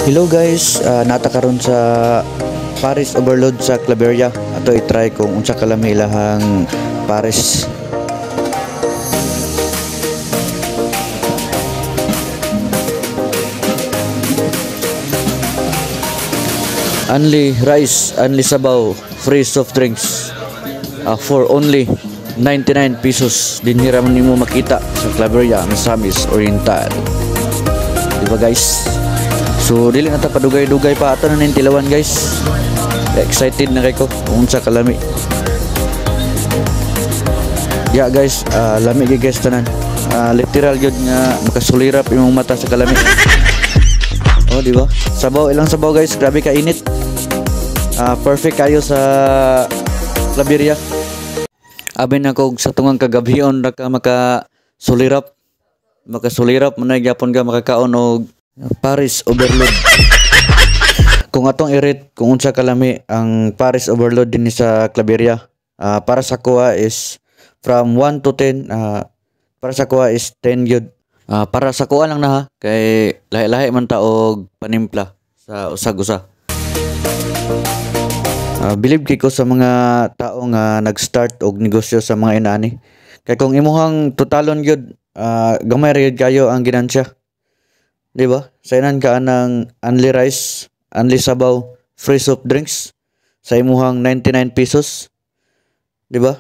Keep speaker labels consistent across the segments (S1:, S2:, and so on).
S1: Hello guys, nata karon sa Paris Overload sa Claveria. Ato i-try kung unsa kalami ilahang Paris. Only rice, only sabaw, free soft drinks. For only 99 pesos. Dinhira man nimo makita sa Claveria, Misamis Oriental. Diba guys? So dili na ta padugay-dugay pa ato na ning tilawan guys. Excited na kay ko kung unsa kalami. Ya guys, lami gyud guys tanan. Literal gyud nga makasulirap imong mata sa kalami. Oh, di ba? Sabaw, ilang sabaw guys, grabe ka init. Perfect kayo sa Claveria. Abin ako sa tungang kagabhion ra ka makasulirap. Makasulirap man gyapon ka makakaon og Paris Overload. Kung atong i-rate kung unsa kalami ang Paris Overload din sa Claveria, para sa kuha is from 1 to 10, para sa kuha is 10 gyud. Para sa kuha lang na ha, kay lahi-lahi man ta og panimpla sa usag-usa. Believe kay ko sa mga tao nga nag-start og negosyo sa mga inani. Kay kung imuhang totalon gyud, gamay ra gyud kayo ang ginansya. Di ba? Sa inan ka ng only rice, only sabaw, free soft drinks sa imuhang 99 pesos. Di ba?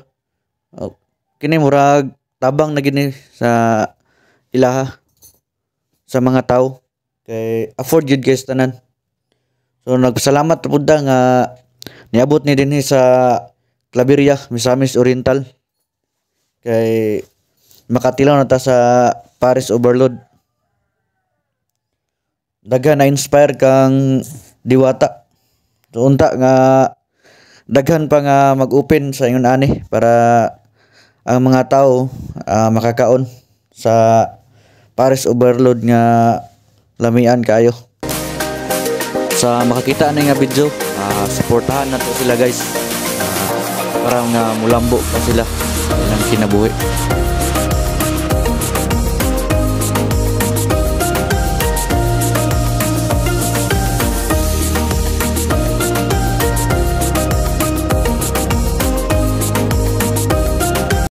S1: Kini murag tabang na gini sa ilaha sa mga tao kay afford gyud guys tanan. So nagpasalamat pud da nga niabot ni dinhi sa Claveria, Misamis Oriental. Kay makatilaw na ta sa Paris Overload. Daghan na inspire kang diwata. So unta nga daghan pa nga mag-open sa ingon ani para ang mga tao makakaon sa Paris Overload nga lamian kayo. Sa makakita na nga video, suportahan nato sila guys. Para nga mulambo pa sila ilang kinabuhi.